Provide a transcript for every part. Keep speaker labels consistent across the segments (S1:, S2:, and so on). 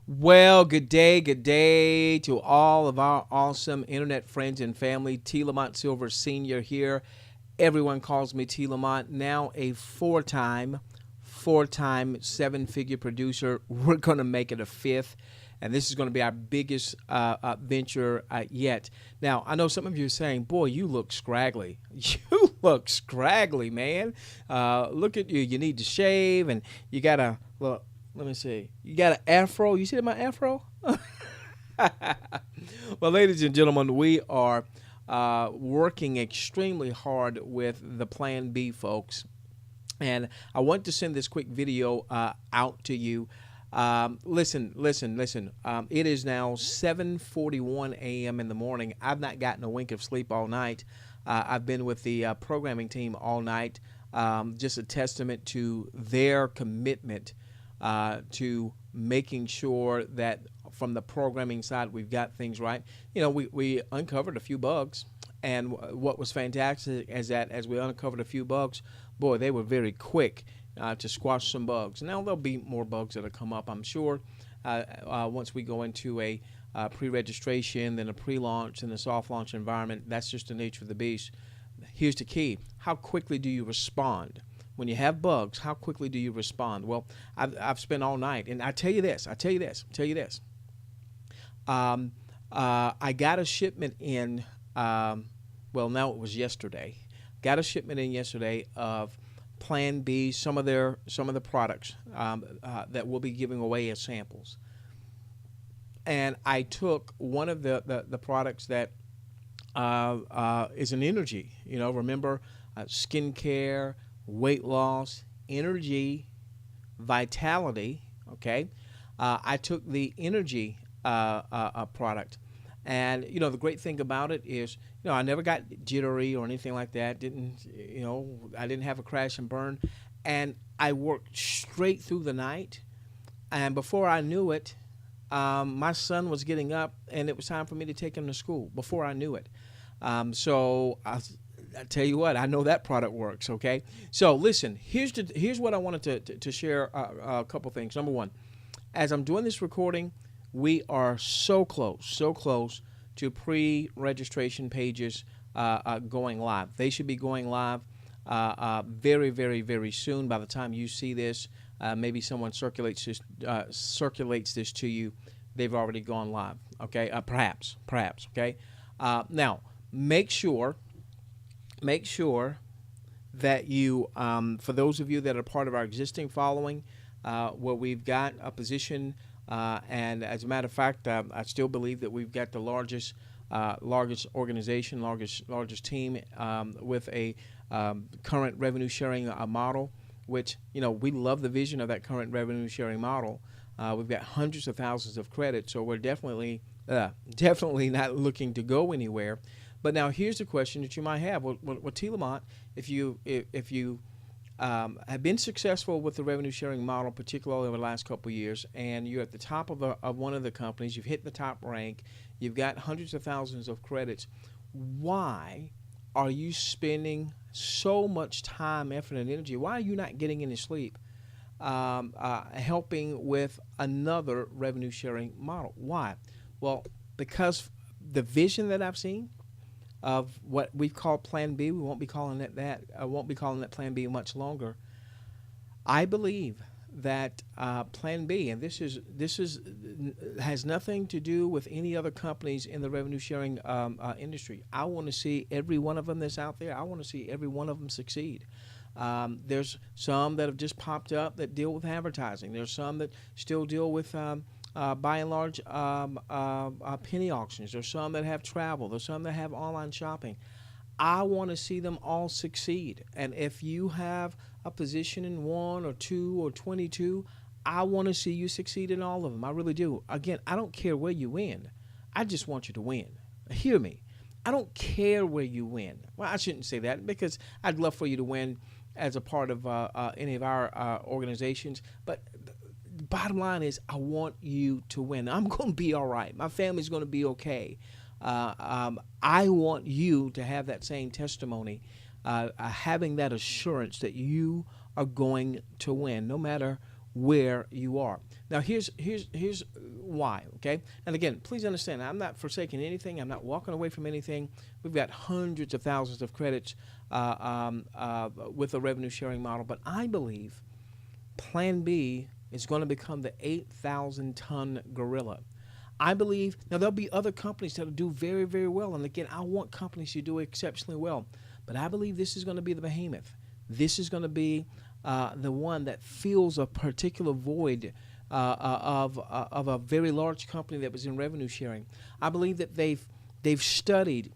S1: Well, good day to all of our awesome internet friends and family. T. Lamont Silver Sr. here. Everyone calls me T. Lamont, now a four-time seven-figure producer. We're going to make it a fifth, and this is going to be our biggest venture yet. Now, I know some of you are saying, boy, you look scraggly. You look scraggly, man. Look at you. You need to shave, and you got to, look, let me see. You got an afro. You see my afro? Well, ladies and gentlemen, we are working extremely hard with the Plan B folks. And I want to send this quick video out to you. Listen. It is now 7:41 a.m. in the morning. I've not gotten a wink of sleep all night. I've been with the programming team all night. Just a testament to their commitment to making sure that from the programming side we've got things right. You know, we uncovered a few bugs, and what was fantastic is that as we uncovered a few bugs, boy, they were very quick to squash some bugs. Now there'll be more bugs that'll come up, I'm sure, once we go into a pre-registration, then a pre-launch, and a soft launch environment. That's just the nature of the beast. Here's the key: how quickly do you respond? When you have bugs, how quickly do you respond? Well, I've spent all night, and I tell you this. I got a shipment in. Well, now it was yesterday. Got a shipment in yesterday of Plan B, some of the products that we'll be giving away as samples. And I took one of the products that is an energy. You know, remember skincare, weight loss, energy, vitality. Okay, I took the energy product, and you know the great thing about it is, you know, I never got jittery or anything like that. I didn't have a crash and burn, and I worked straight through the night, and before I knew it, my son was getting up, and it was time for me to take him to school. Before I knew it, so I tell you what, I know that product works. Okay, so listen. Here's what I wanted to share a couple things. Number one, as I'm doing this recording, we are so close to pre-registration pages going live. They should be going live very soon. By the time you see this, maybe someone circulates this to you. They've already gone live. Okay, perhaps. Okay, now make sure that you, for those of you that are part of our existing following, where we've got a position, and as a matter of fact, I still believe that we've got the largest organization, largest team with a current revenue sharing model, which, you know, we love the vision of that current revenue sharing model. We've got hundreds of thousands of credits, so we're definitely not looking to go anywhere. But now here's the question that you might have. Well, T. Lamont, if you have been successful with the revenue sharing model, particularly over the last couple of years, and you're at the top of one of the companies, you've hit the top rank, you've got hundreds of thousands of credits, why are you spending so much time, effort, and energy? Why are you not getting any sleep helping with another revenue sharing model? Why? Well, because the vision that I've seen of what we've called Plan B, we won't be calling it that. I won't be calling it Plan B much longer. I believe that Plan B, and this has nothing to do with any other companies in the revenue sharing industry. I want to see every one of them that's out there. I want to see every one of them succeed. There's some that have just popped up that deal with advertising. There's some that still deal with by and large, penny auctions. There's some that have travel. There's some that have online shopping. I want to see them all succeed. And if you have a position in 1 or 2 or 22, I want to see you succeed in all of them. I really do. Again, I don't care where you win. I just want you to win. Hear me. I don't care where you win. Well, I shouldn't say that, because I'd love for you to win as a part of any of our organizations. But the bottom line is, I want you to win. I'm going to be all right. My family's going to be okay. I want you to have that same testimony, having that assurance that you are going to win, no matter where you are. Now, here's why. Okay, and again, please understand, I'm not forsaking anything. I'm not walking away from anything. We've got hundreds of thousands of credits with a revenue sharing model, but I believe Plan B is going to become the 8,000 ton gorilla. I believe now there'll be other companies that'll do very, very well, and again, I want companies to do exceptionally well, but I believe this is going to be the behemoth. This is going to be the one that fills a particular void of a very large company that was in revenue sharing. I believe that they've studied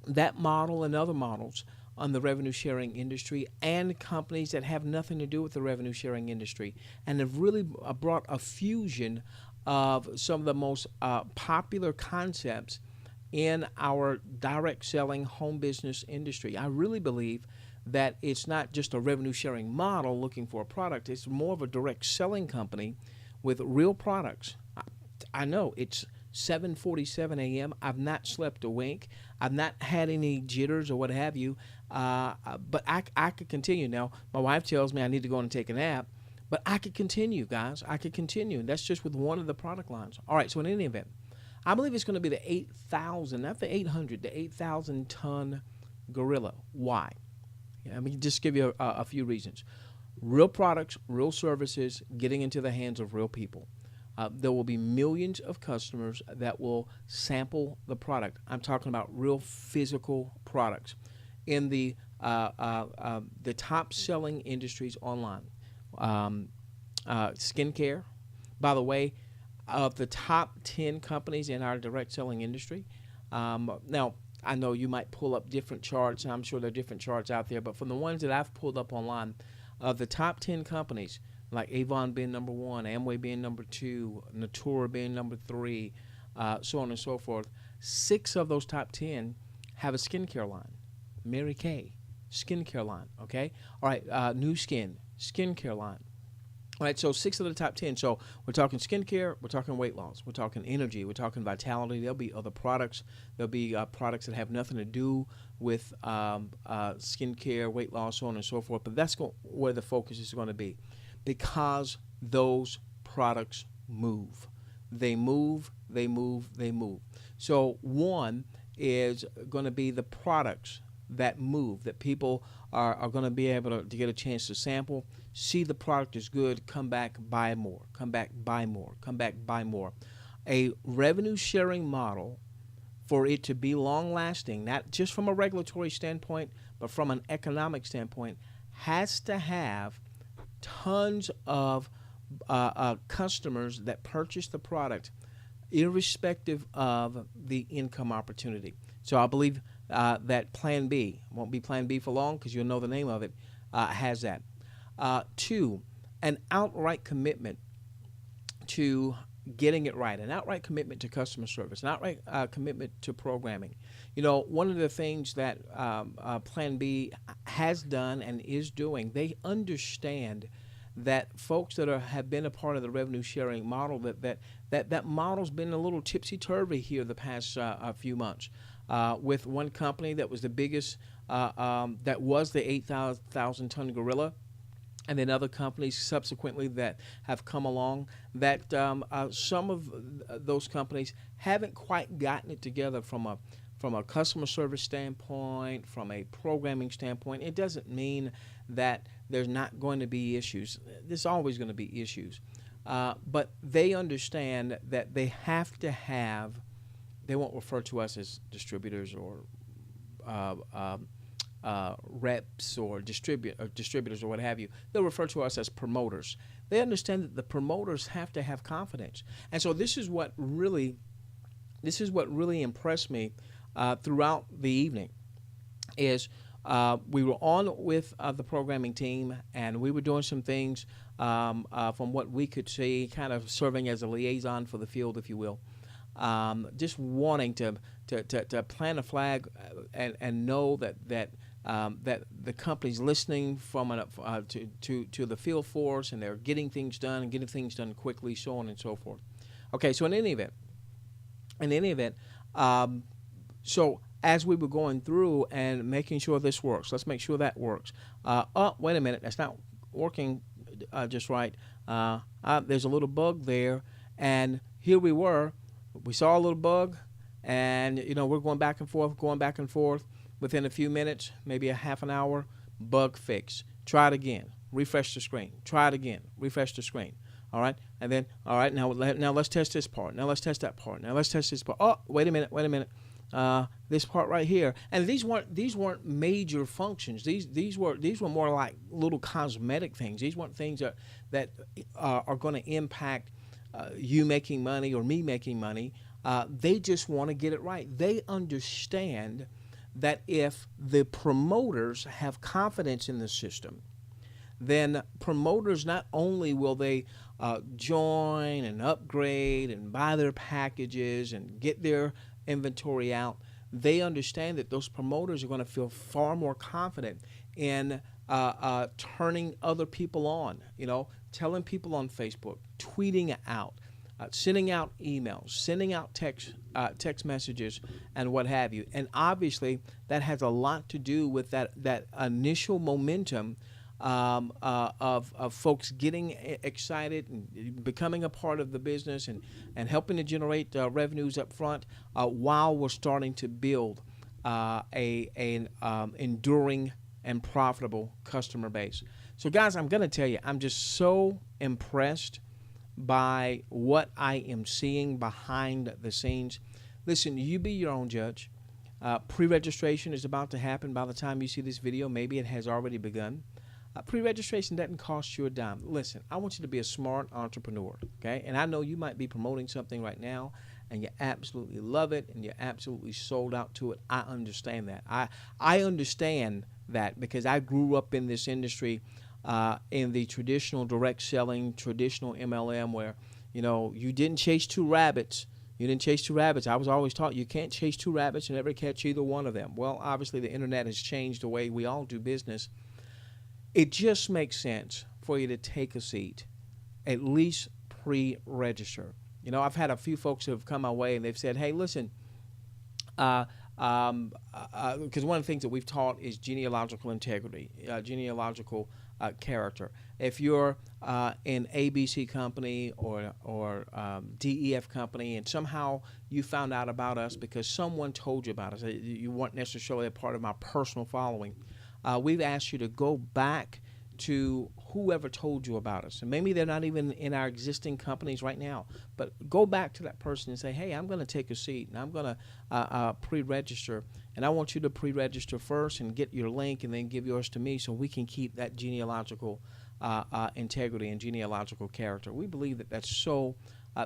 S1: that model and other models on the revenue sharing industry and companies that have nothing to do with the revenue sharing industry, and have really brought a fusion of some of the most popular concepts in our direct selling home business industry. I really believe that it's not just a revenue sharing model looking for a product, it's more of a direct selling company with real products. I know it's 7:47 a.m. I've not slept a wink. I've not had any jitters or what have you, but I could continue. Now, my wife tells me I need to go and take a nap, but I could continue, guys. I could continue, and that's just with one of the product lines. All right, so in any event, I believe it's going to be the 8,000, not the 800, the 8,000 ton gorilla. Why? Yeah, let me just give you a few reasons. Real products, real services, getting into the hands of real people. There will be millions of customers that will sample the product. I'm talking about real physical products in the top selling industries online. Skincare. By the way, of the top 10 companies in our direct selling industry, now I know you might pull up different charts, and I'm sure there are different charts out there, but from the ones that I've pulled up online, of the top 10 companies, like Avon being number 1, Amway being number 2, Natura being number 3, so on and so forth, 6 of those top 10 have a skincare line. Mary Kay, skincare line, okay? All right, New Skin, skincare line. All right, so 6 of the top 10. So we're talking skincare, we're talking weight loss, we're talking energy, we're talking vitality. There'll be other products. There'll be products that have nothing to do with skincare, weight loss, so on and so forth. But that's where the focus is going to be, because those products move. They move, they move, they move. So one is going to be the products that move, that people are going to be able to get a chance to sample, see the product is good, come back, buy more, come back, buy more, come back, buy more. A revenue sharing model, for it to be long lasting, not just from a regulatory standpoint, but from an economic standpoint, has to have tons of customers that purchase the product, irrespective of the income opportunity. So I believe that Plan B, won't be Plan B for long because you'll know the name of it, has that. 2, an outright commitment to getting it right, an outright commitment to customer service, an outright commitment to programming. You know, one of the things that Plan B has done and is doing, they understand that folks that have been a part of the revenue sharing model, that model's been a little tipsy-turvy here the past few months. With one company that was the biggest, that was the 8,000 ton gorilla, and then other companies subsequently that have come along, that some of those companies haven't quite gotten it together from a customer service standpoint, from a programming standpoint. It doesn't mean that there's not going to be issues. There's always going to be issues. But they understand that they have to have, they won't refer to us as distributors or reps or distributors or what have you. They'll refer to us as promoters. They understand that the promoters have to have confidence. And so this is what really impressed me throughout the evening is we were on with the programming team, and we were doing some things from what we could see, kind of serving as a liaison for the field, if you will. Just wanting to plant a flag and know that the company's listening from to the field force, and they're getting things done and getting things done quickly, so on and so forth. Okay, so in any event, so as we were going through and making sure this works, let's make sure that works. Oh, wait a minute, that's not working just right. There's a little bug there, and here we were. We saw a little bug, and we're going back and forth, going back and forth. Within a few minutes, maybe a half an hour, bug fix. Try it again. Refresh the screen. Try it again. Refresh the screen. All right, and then all right. Now let's test this part. Now let's test that part. Now let's test this part. Oh, wait a minute. Wait a minute. This part right here, and these weren't major functions. These were more like little cosmetic things. These weren't things that are going to impact you making money or me making money. They just want to get it right. They understand that if the promoters have confidence in the system, then promoters not only will they join and upgrade and buy their packages and get their inventory out, they understand that those promoters are going to feel far more confident in turning other people on, telling people on Facebook, tweeting out, sending out emails, sending out text messages, and what have you. And obviously, that has a lot to do with that initial momentum of folks getting excited and becoming a part of the business and helping to generate revenues up front while we're starting to build an enduring and profitable customer base. So, guys, I'm going to tell you, I'm just so impressed by what I am seeing behind the scenes. Listen, you be your own judge. Pre-registration is about to happen by the time you see this video. Maybe it has already begun. Pre-registration doesn't cost you a dime. Listen, I want you to be a smart entrepreneur, okay? And I know you might be promoting something right now, and you absolutely love it, and you're absolutely sold out to it. I understand that. I understand that because I grew up in this industry in the traditional direct selling, traditional MLM, where you didn't chase two rabbits. You didn't chase two rabbits. I was always taught you can't chase two rabbits and never catch either one of them. Well, obviously the internet has changed the way we all do business. It just makes sense for you to take a seat, at least pre-register. I've had a few folks who have come my way and they've said, "Hey, listen." Because one of the things that we've taught is genealogical integrity, genealogical character. If you're an ABC company or DEF company and somehow you found out about us because someone told you about us, you weren't necessarily a part of my personal following, we've asked you to go back to whoever told you about us. And maybe they're not even in our existing companies right now, but go back to that person and say, "Hey, I'm going to take a seat and I'm going to pre-register, and I want you to pre-register first and get your link and then give yours to me so we can keep that genealogical integrity and genealogical character." We believe that that's so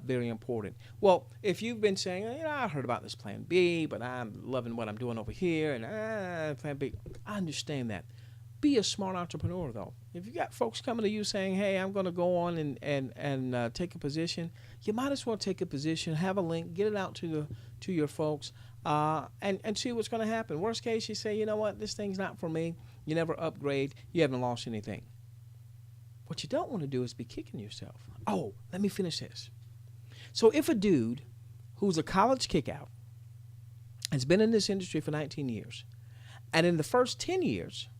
S1: very important. Well, if you've been saying, I heard about this Plan B, but I'm loving what I'm doing over here, and Plan B, I understand that. Be a smart entrepreneur, though. If you got folks coming to you saying, "Hey, I'm going to go on and take a position," you might as well take a position, have a link, get it out to your folks, and see what's going to happen. Worst case, you say, "You know what, this thing's not for me." You never upgrade. You haven't lost anything. What you don't want to do is be kicking yourself. Oh, let me finish this. So if a dude who's a college kickout has been in this industry for 19 years, and in the first 10 years,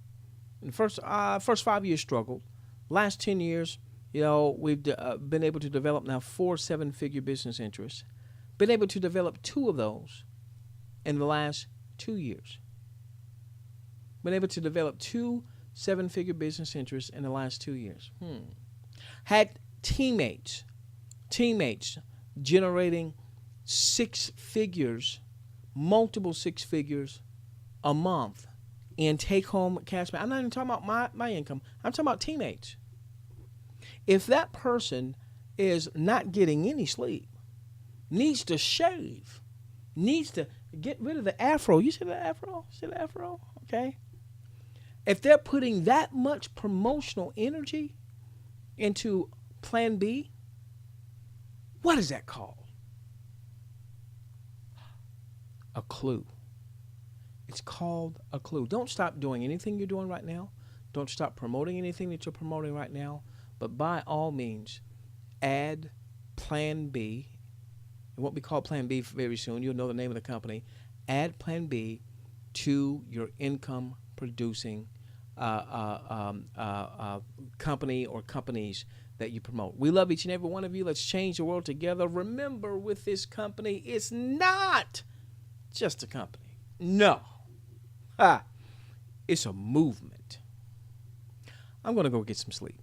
S1: in the first 5 years struggled, last 10 years, we've been able to develop now 4 7-figure business interests, been able to develop 2 of those in the last 2 years. Been able to develop 2 7-figure business interests in the last 2 years. Had teammates generating 6 figures, multiple 6 figures a month in take-home cash. I'm not even talking about my income. I'm talking about teammates. If that person is not getting any sleep, needs to shave, needs to get rid of the afro. You see the afro? See the afro? Okay. If they're putting that much promotional energy into Plan B, what is that called? A clue. It's called a clue. Don't stop doing anything you're doing right now. Don't stop promoting anything that you're promoting right now. But by all means, add Plan B. It won't be called Plan B very soon. You'll know the name of the company. Add Plan B to your income producing company or companies that you promote. We love each and every one of you. Let's change the world together. Remember, with this company, it's not just a company. No. It's a movement. I'm going to go get some sleep.